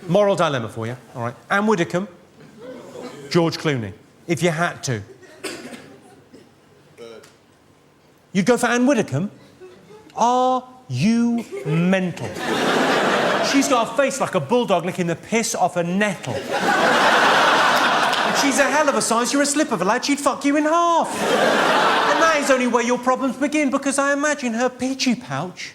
Moral dilemma for you, all right. Anne Widdecombe, George Clooney, if you had to. You'd go for Anne Widdecombe? Are you mental? She's got a face like a bulldog licking the piss off a nettle. And she's a hell of a size. You're a slip of a lad, she'd fuck you in half. And that is only where your problems begin, because I imagine her peachy pouch,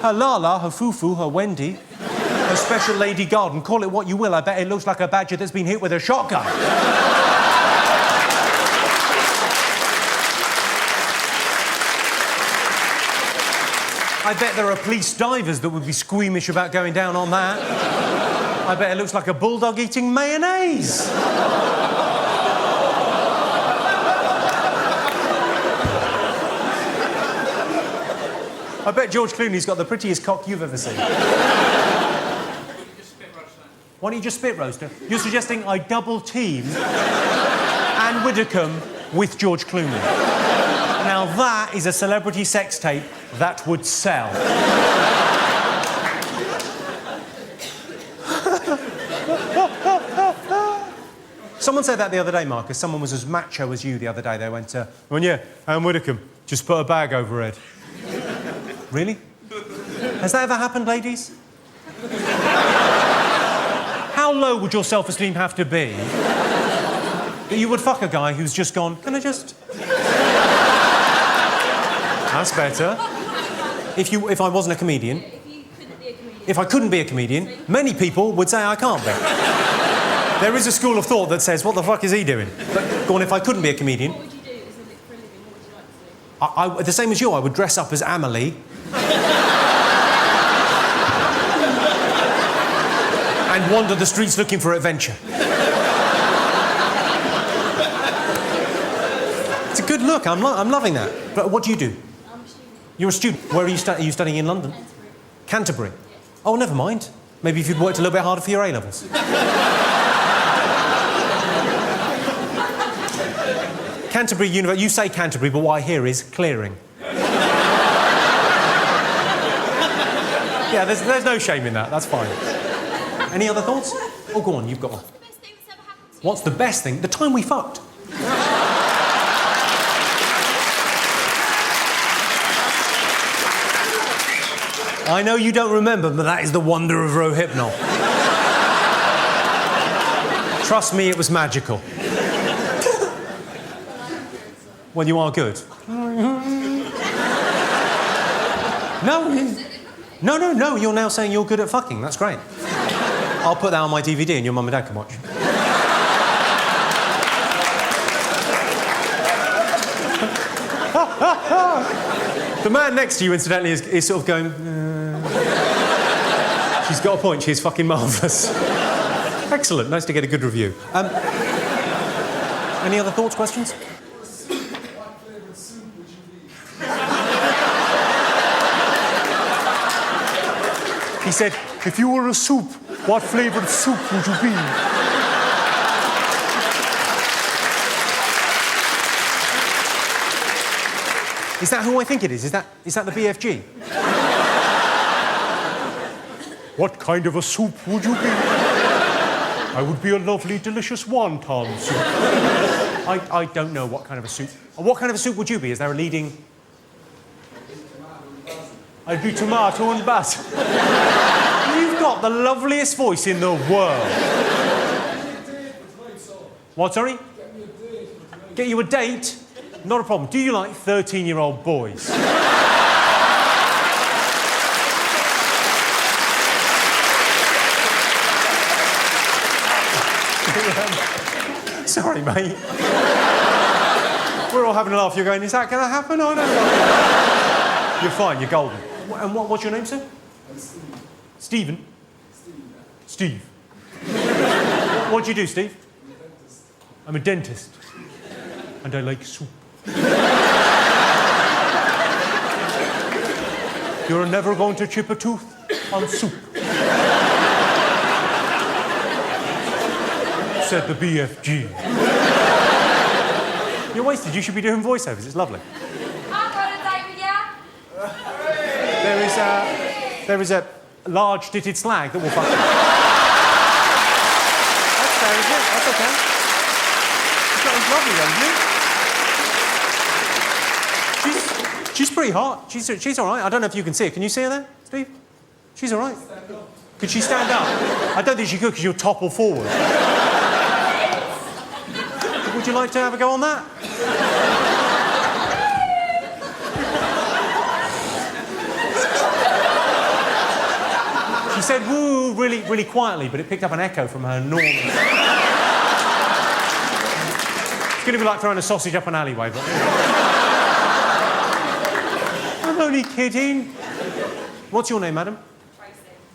her Lala, her Fufu, her Wendy, her special lady garden, call it what you will, I bet it looks like a badger that's been hit with a shotgun. I bet there are police divers that would be squeamish about going down on that. I bet it looks like a bulldog eating mayonnaise. I bet George Clooney's got the prettiest cock you've ever seen. Why don't you just spit roast her? You're suggesting I double team Anne Widdecombe with George Clooney. Now that is a celebrity sex tape that would sell. Someone said that the other day, Marcus. Someone was as macho as you the other day. They went, oh yeah, Anne Widdecombe, just put a bag over her head. Really? Has that ever happened, ladies? How low would your self-esteem have to be that you would fuck a guy who's just gone, can I just... That's better. If I wasn't a comedian... If I couldn't be a comedian, many people would say I can't be. There is a school of thought that says, what the fuck is he doing? But go on, if I couldn't be a comedian... What would you do for a living? What would you like to do? The same as you, I would dress up as Amelie. And wander the streets looking for adventure. It's a good look, I'm loving that. But what do you do? I'm a student. You're a student. Where are you studying? Are you studying in London? Canterbury. Canterbury? Oh, never mind. Maybe if you'd worked a little bit harder for your A-levels. Canterbury University. You say Canterbury, but what I hear is clearing. Yeah, there's no shame in that. That's fine. Any other thoughts? Oh, go on, you've got one. What's the best thing that's ever happened to you? What's the best thing? The time we fucked. I know you don't remember, but that is the wonder of Rohypnol. Trust me, it was magical. Well, you are good. No, you're now saying you're good at fucking. That's great. I'll put that on my DVD and your mum and dad can watch. The man next to you, incidentally, is sort of going... She's got a point. She's fucking marvellous. Excellent. Nice to get a good review. Any other thoughts, questions? What flavoured soup would you be? He said, if you were a soup, what flavoured soup would you be? Is that who I think it is? Is that the BFG? What kind of a soup would you be? I would be a lovely, delicious wonton soup. I don't know what kind of a soup. What kind of a soup would you be? Is there a leading... I'd be tomato and basil. You've got the loveliest voice in the world. What, sorry? Get you a date? Not a problem. Do you like 13-year-old boys? Sorry, mate. We're all having a laugh. You're going, is that going to happen? I don't know. You're fine. You're golden. And what's your name, sir? Stephen. Steve. What do you do, Steve? I'm a dentist. And I like soup. You're never going to chip a tooth on soup. Said the BFG. You're wasted. You should be doing voiceovers. It's lovely. I've got a date with you. There is a large titted slag that will fuck you. there, is it? That's okay. That was lovely, though, isn't it? She's pretty hot. She's all right. I don't know if you can see her. Can you see her there, Steve? She's all right. Could she stand up? I don't think she could because you'll topple forward. Would you like to have a go on that? She said woo really, really quietly, but it picked up an echo from her enormous... It's going to be like throwing a sausage up an alleyway, but... I'm only kidding. What's your name, madam?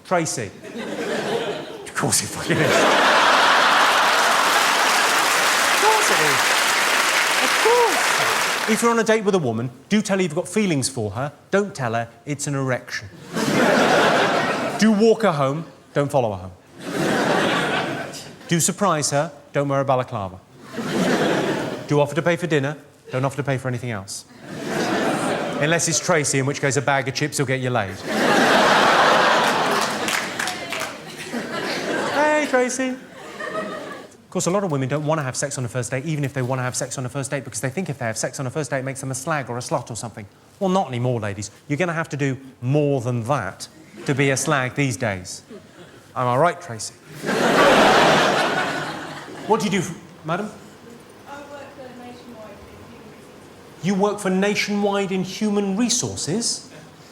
Tracy. Of course it fucking is. Of course it is. Of course. If you're on a date with a woman, do tell her you've got feelings for her. Don't tell her it's an erection. Do walk her home. Don't follow her home. Do surprise her. Don't wear a balaclava. Do offer to pay for dinner. Don't offer to pay for anything else. Unless it's Tracy, in which case a bag of chips will get you laid. Hey, Tracy. Of course, a lot of women don't want to have sex on the first date, even if they want to have sex on the first date, because they think if they have sex on the first date, it makes them a slag or a slut or something. Well, not anymore, ladies. You're going to have to do more than that to be a slag these days. Am I right, Tracy? What do you do, madam? You work for Nationwide in Human Resources?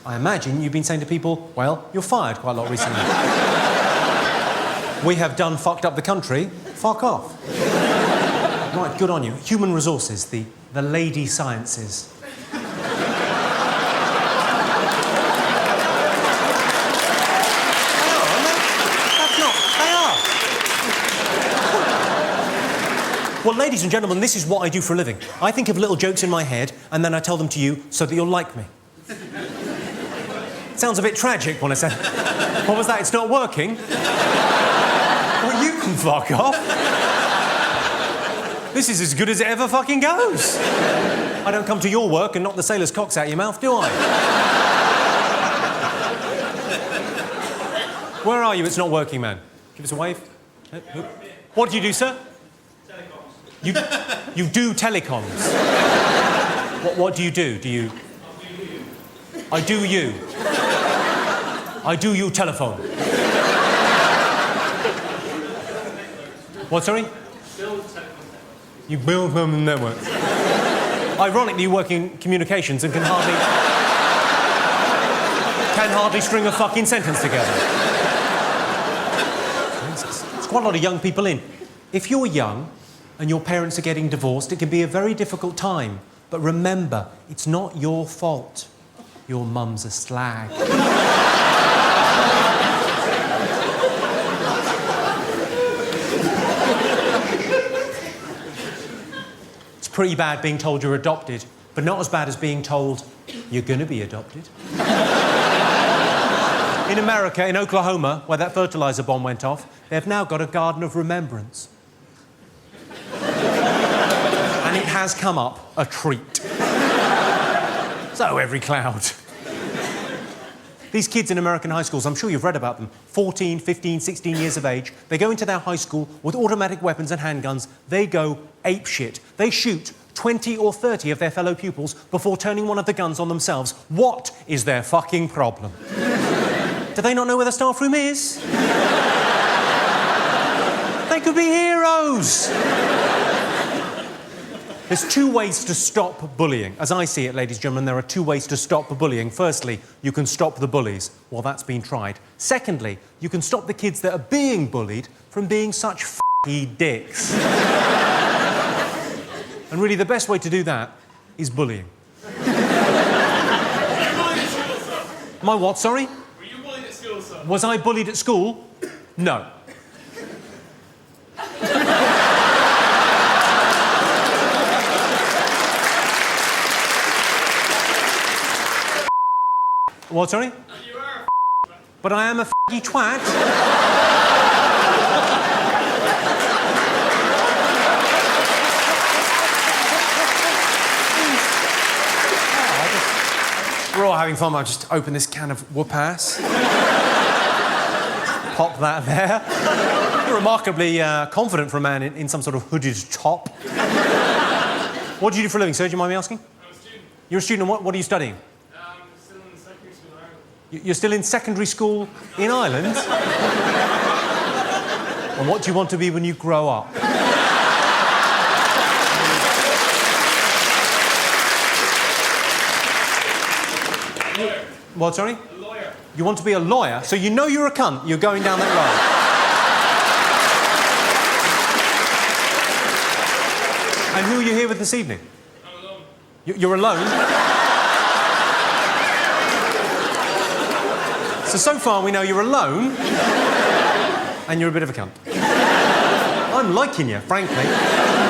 I imagine you've been saying to people, well, you're fired quite a lot recently. We have done fucked up the country. Fuck off. Right, good on you. Human Resources, the lady sciences. Well, ladies and gentlemen, this is what I do for a living. I think of little jokes in my head, and then I tell them to you so that you'll like me. It sounds a bit tragic when I say... What was that? It's not working? Well, you can fuck off. This is as good as it ever fucking goes. I don't come to your work and knock the sailors' cocks out your mouth, do I? Where are you? It's not working, man. Give us a wave. What do you do, sir? You do telecoms. What do you do? Do you... I do you. I do you telephone. What, sorry? Build telephone. You build them networks. Ironically, you work in communications and can hardly string a fucking sentence together. Jesus. There's quite a lot of young people in. If you're young and your parents are getting divorced, it can be a very difficult time. But remember, it's not your fault. Your mum's a slag. It's pretty bad being told you're adopted, but not as bad as being told you're going to be adopted. In America, in Oklahoma, where that fertilizer bomb went off, they've now got a garden of remembrance. And it has come up a treat. So every cloud. These kids in American high schools, I'm sure you've read about them, 14, 15, 16 years of age, they go into their high school with automatic weapons and handguns, they go apeshit. They shoot 20 or 30 of their fellow pupils before turning one of the guns on themselves. What is their fucking problem? Do they not know where the staff room is? They could be heroes! There's two ways to stop bullying. As I see it, ladies and gentlemen, there are two ways to stop bullying. Firstly, you can stop the bullies. Well, that's been tried. Secondly, you can stop the kids that are being bullied from being such f***y dicks. And really, the best way to do that is bullying. Am I what, sorry? Were you bullied at school, sir? Was I bullied at school? No. What, sorry? You are a But I am a f***y twat. We're all having fun. I'll just open this can of whoop-ass. Pop that there. You're remarkably confident for a man in some sort of hooded top. What do you do for a living, sir? Do you mind me asking? I'm a student. You're a student, and what are you studying? I'm still in secondary school in Ireland. You're still in secondary school in Ireland? And what do you want to be when you grow up? Lawyer. What, sorry? A lawyer. You want to be a lawyer? So you know you're a cunt, you're going down that road. And who are you here with this evening? I'm alone. You're alone? So far we know you're alone, and you're a bit of a cunt. I'm liking you, frankly.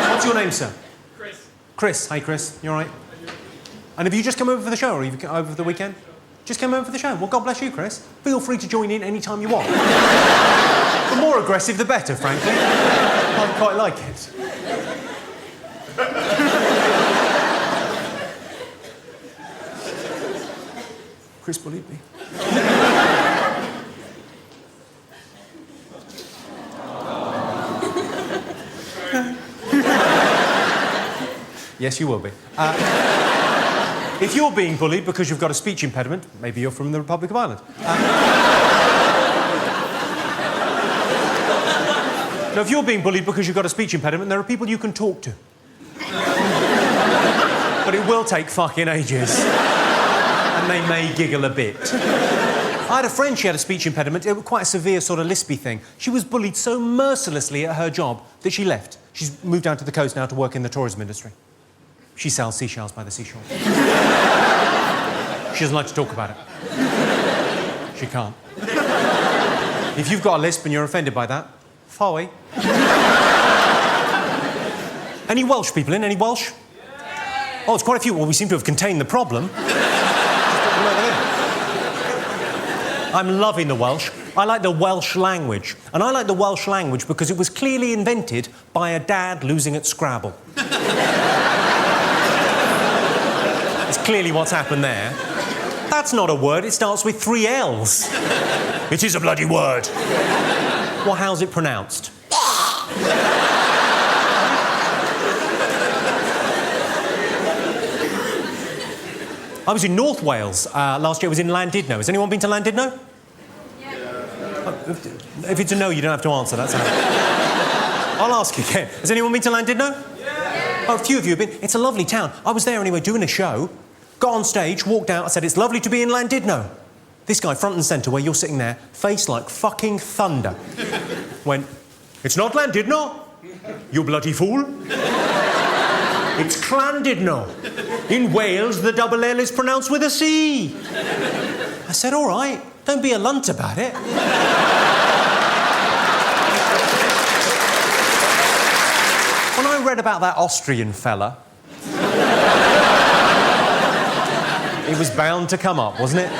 What's your name, sir? Chris. Chris. Hey, Chris. You all right? And have you just come over for the show, or have you come over for the weekend? Just came over for the show. Well, God bless you, Chris. Feel free to join in any time you want. The more aggressive, the better, frankly. I quite like it. Chris bullied me. Yes, you will be. If you're being bullied because you've got a speech impediment, maybe you're from the Republic of Ireland. Now, if you're being bullied because you've got a speech impediment, there are people you can talk to. But it will take fucking ages. And they may giggle a bit. I had a friend, she had a speech impediment. It was quite a severe sort of lispy thing. She was bullied so mercilessly at her job that she left. She's moved down to the coast now to work in the tourism industry. She sells seashells by the seashore. She doesn't like to talk about it. She can't. If you've got a lisp and you're offended by that, faway. Any Welsh people in? Any Welsh? Oh, it's quite a few. Well, we seem to have contained the problem. I'm loving the Welsh. I like the Welsh language. And I like the Welsh language because it was clearly invented by a dad losing at Scrabble. It's clearly what's happened there. That's not a word, it starts with 3 L's. It is a bloody word. Well, how's it pronounced? I was in North Wales last year. I was in Llandudno. Has anyone been to Llandudno? Yeah. If it's a no, you don't have to answer. That's how. I'll ask again. Has anyone been to Llandudno? Yeah. Oh, a few of you have been. It's a lovely town. I was there anyway, doing a show. Got on stage, walked out. I said, "It's lovely to be in Llandudno." This guy, front and centre, where you're sitting there, face like fucking thunder, went, "It's not Llandudno, you bloody fool. It's Llandudno. In Wales, the double L is pronounced with a C." I said, "All right, don't be a lunt about it." When I read about that Austrian fella, it was bound to come up, wasn't it?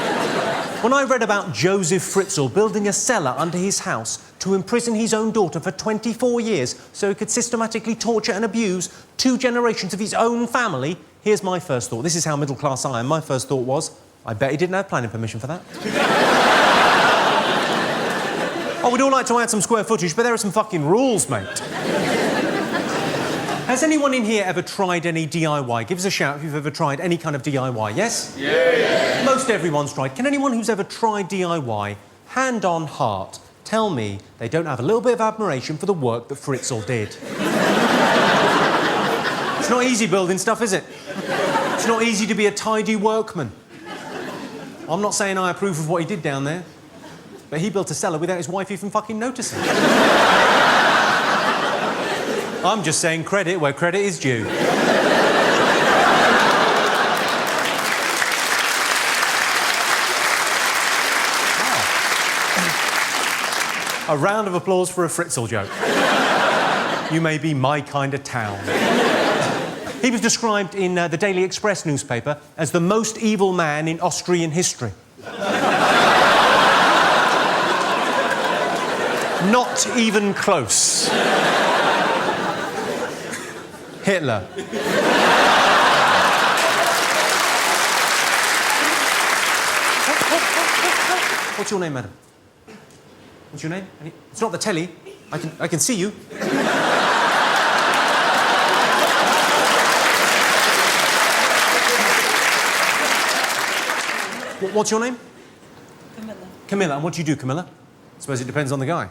When I read about Joseph Fritzl building a cellar under his house to imprison his own daughter for 24 years so he could systematically torture and abuse 2 generations of his own family, here's my first thought. This is how middle class I am. My first thought was, I bet he didn't have planning permission for that. Oh, we'd all like to add some square footage, but there are some fucking rules, mate. Has anyone in here ever tried any DIY? Give us a shout if you've ever tried any kind of DIY, yes? Yeah. Most everyone's tried. Can anyone who's ever tried DIY, hand on heart, tell me they don't have a little bit of admiration for the work that Fritzl did? It's not easy building stuff, is it? It's not easy to be a tidy workman. I'm not saying I approve of what he did down there, but he built a cellar without his wife even fucking noticing. I'm just saying credit where credit is due. A round of applause for a Fritzl joke. You may be my kind of town. He was described in the Daily Express newspaper as the most evil man in Austrian history. Not even close. Hitler. What's your name, madam? What's your name? It's not the telly. I can see you. What's your name? Camilla. Camilla. And what do you do, Camilla? I suppose it depends on the guy.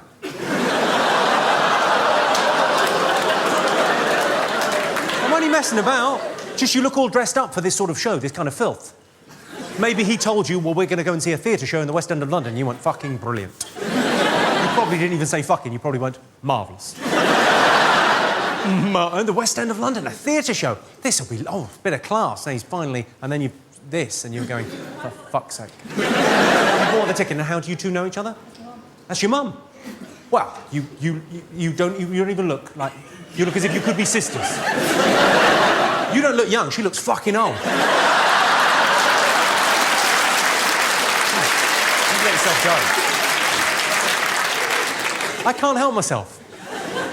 I'm only messing about. Just you look all dressed up for this sort of show, this kind of filth. Maybe he told you, well, we're going to go and see a theatre show in the West End of London. You went, fucking brilliant. You probably didn't even say fucking. You probably went, marvellous. The West End of London, a theatre show. This will be, a bit of class. And he's finally, and then this, and you're going, for fuck's sake. You bought the ticket, and how do you two know each other? That's your mum. Well, you don't even look like, you look as if you could be sisters. You don't look young, she looks fucking old. Let yourself go. I can't help myself.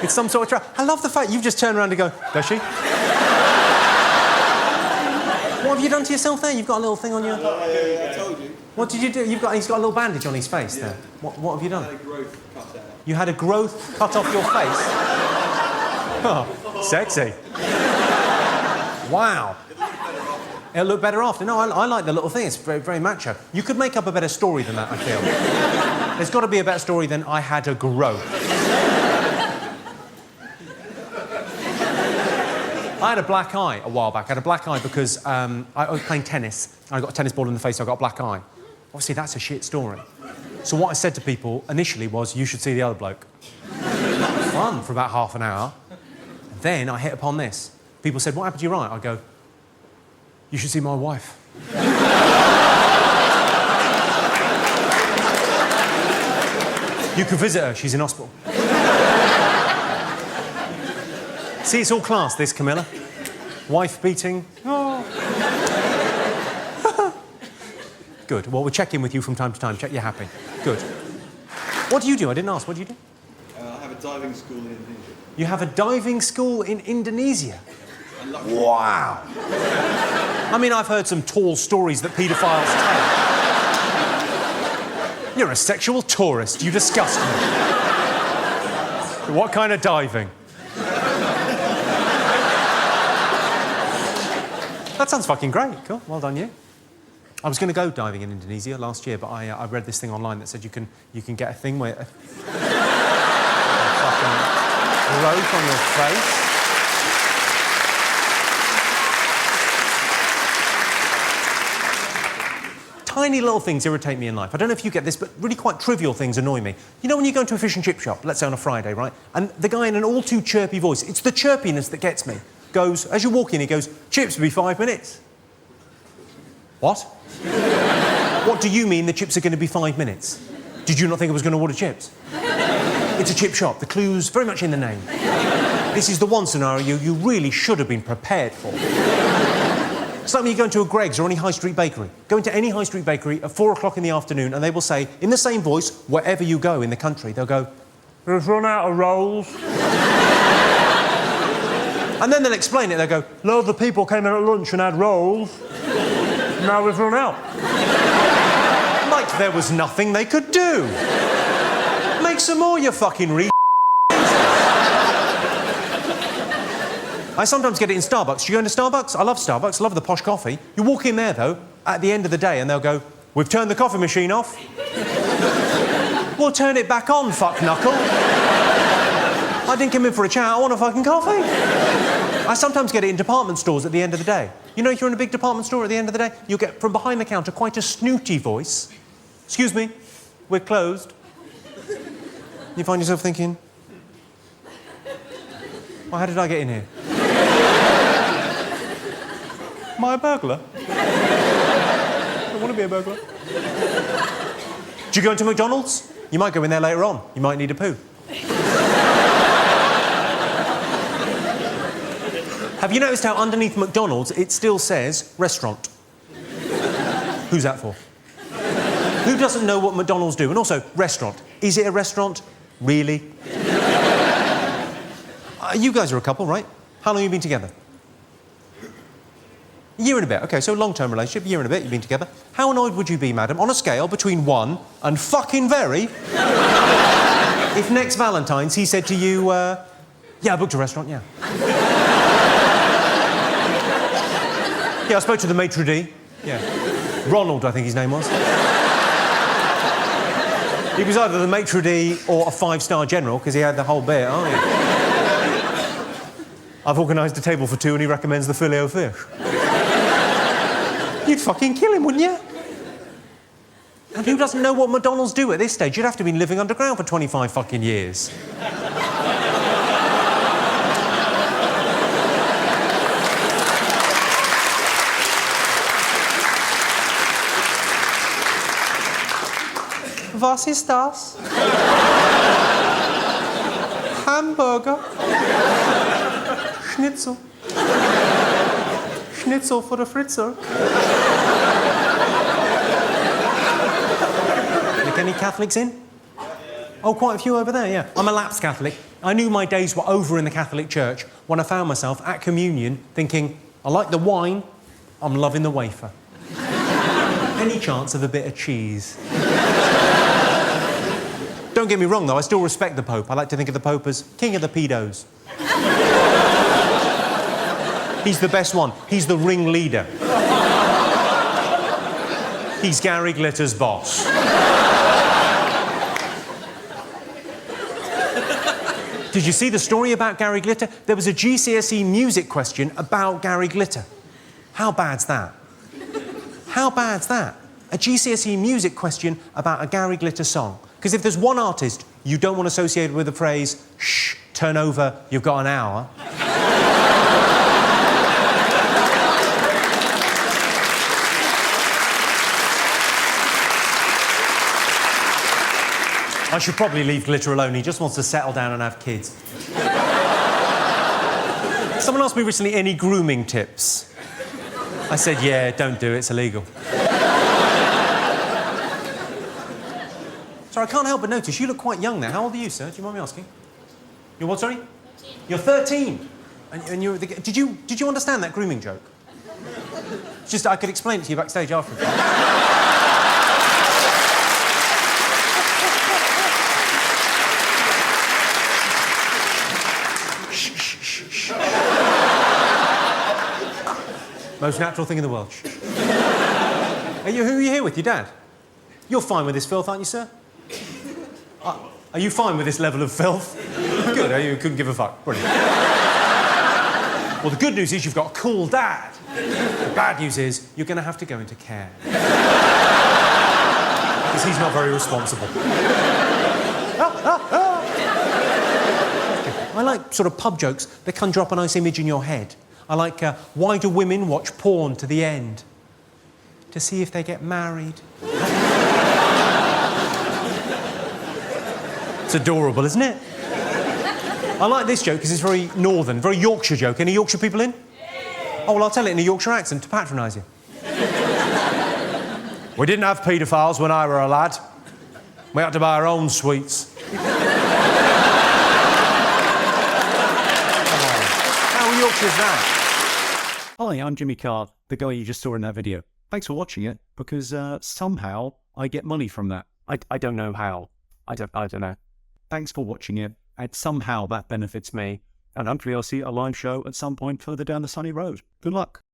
It's some sort of trap. I love the fact you've just turned around to go, does she? What have you done to yourself there? You've got a little thing on your... I told you. What did you do? He's got a little bandage on his face there. What have you done? I had a growth cut out. You had a growth cut off your face? Oh, sexy. Wow. It'll look better after. No, I like the little thing. It's very, very macho. You could make up a better story than that, I feel. There's got to be a better story than I had a growth. I had a black eye a while back. I had a black eye because I was playing tennis. I got a tennis ball in the face, so I got a black eye. Obviously, that's a shit story. So what I said to people initially was, you should see the other bloke. Fun for about half an hour. Then I hit upon this. People said, what happened to your eye? I go, you should see my wife. You could visit her, she's in hospital. See, it's all class, this, Camilla. Wife beating. Oh. Good. Well, we'll check in with you from time to time, check you're happy. Good. What do you do? I didn't ask. What do you do? I have a diving school in Indonesia. You have a diving school in Indonesia? Wow. I mean, I've heard some tall stories that paedophiles tell. You're a sexual tourist. You disgust me. What kind of diving? That sounds fucking great. Cool. Well done, you. I was going to go diving in Indonesia last year, but I read this thing online that said you can get a thing where... fucking growth on your face. Tiny little things irritate me in life. I don't know if you get this, but really quite trivial things annoy me. You know when you go into a fish and chip shop, let's say on a Friday, right? And the guy in an all too chirpy voice, it's the chirpiness that gets me, goes, as you walk in, he goes, chips will be 5 minutes. What? What do you mean the chips are going to be 5 minutes? Did you not think I was going to order chips? It's a chip shop. The clue's very much in the name. This is the one scenario you really should have been prepared for. It's like when you go into a Greggs or any high street bakery. Go into any high street bakery at 4 o'clock in the afternoon and they will say, in the same voice, wherever you go in the country, they'll go, we've run out of rolls. And then they'll explain it. They'll go, loads of people came in at lunch and had rolls. Now we've run out. Like there was nothing they could do. Make some more, you fucking I sometimes get it in Starbucks. Do you go into Starbucks? I love Starbucks. I love the posh coffee. You walk in there, though, at the end of the day, and they'll go, we've turned the coffee machine off. We'll turn it back on, fuck knuckle. I didn't come in for a chat. I want a fucking coffee. I sometimes get it in department stores at the end of the day. You know, if you're in a big department store at the end of the day, you'll get from behind the counter quite a snooty voice. Excuse me, we're closed. You find yourself thinking, well, how did I get in here? Am I a burglar? I don't want to be a burglar. Do you go into McDonald's? You might go in there later on. You might need a poo. Have you noticed how underneath McDonald's it still says restaurant? Who's that for? Who doesn't know what McDonald's do? And also, restaurant. Is it a restaurant? Really? You guys are a couple, right? How long have you been together? A year and a bit. OK, so long-term relationship, a year and a bit, you've been together. How annoyed would you be, madam, on a scale between 1 and fucking very? If next Valentine's he said to you, yeah, I booked a restaurant, yeah. Yeah, I spoke to the maitre d'. Yeah. Ronald, I think his name was. He was either the maitre d' or a 5-star general, because he had the whole bit, oh yeah. I've organised a table for 2 and he recommends the filet o fish. You'd fucking kill him, wouldn't you? And who doesn't know what McDonald's do at this stage? You'd have to have been living underground for 25 fucking years. Was ist das? Hamburger. Schnitzel. Schnitzel for the fritzer. Any Catholics in? Oh, quite a few over there, yeah. I'm a lapsed Catholic. I knew my days were over in the Catholic Church when I found myself at communion thinking, I like the wine, I'm loving the wafer. Any chance of a bit of cheese? Don't get me wrong, though, I still respect the Pope. I like to think of the Pope as king of the pedos. He's the best one. He's the ringleader. He's Gary Glitter's boss. Did you see the story about Gary Glitter? There was a GCSE music question about Gary Glitter. How bad's that? How bad's that? A GCSE music question about a Gary Glitter song. Because if there's one artist you don't want associated with the phrase, shh, turn over, you've got an hour. I should probably leave Glitter alone. He just wants to settle down and have kids. Someone asked me recently, any grooming tips? I said, yeah, don't do it, it's illegal. Sorry, I can't help but notice, you look quite young now. How old are you, sir? Do you mind me asking? You're what, sorry? 13. You're 13? And you're did you understand that grooming joke? It's just, I could explain it to you backstage afterwards. Most natural thing in the world. Who are you here with? Your dad? You're fine with this filth, aren't you, sir? Are you fine with this level of filth? Good, you couldn't give a fuck. Brilliant. Well, the good news is you've got a cool dad. The bad news is you're going to have to go into care. Because he's not very responsible. I like sort of pub jokes that conjure up a nice image in your head. I like, why do women watch porn to the end? To see if they get married. It's adorable, isn't it? I like this joke because it's very northern, very Yorkshire joke. Any Yorkshire people in? Oh, well, I'll tell it in a Yorkshire accent to patronise you. We didn't have paedophiles when I were a lad. We had to buy our own sweets. How Yorkshire is that? Hi, I'm Jimmy Carr, the guy you just saw in that video. Thanks for watching it, because somehow I get money from that. I don't know how. I don't know. Thanks for watching it, and somehow that benefits me. And hopefully I'll see a live show at some point further down the sunny road. Good luck.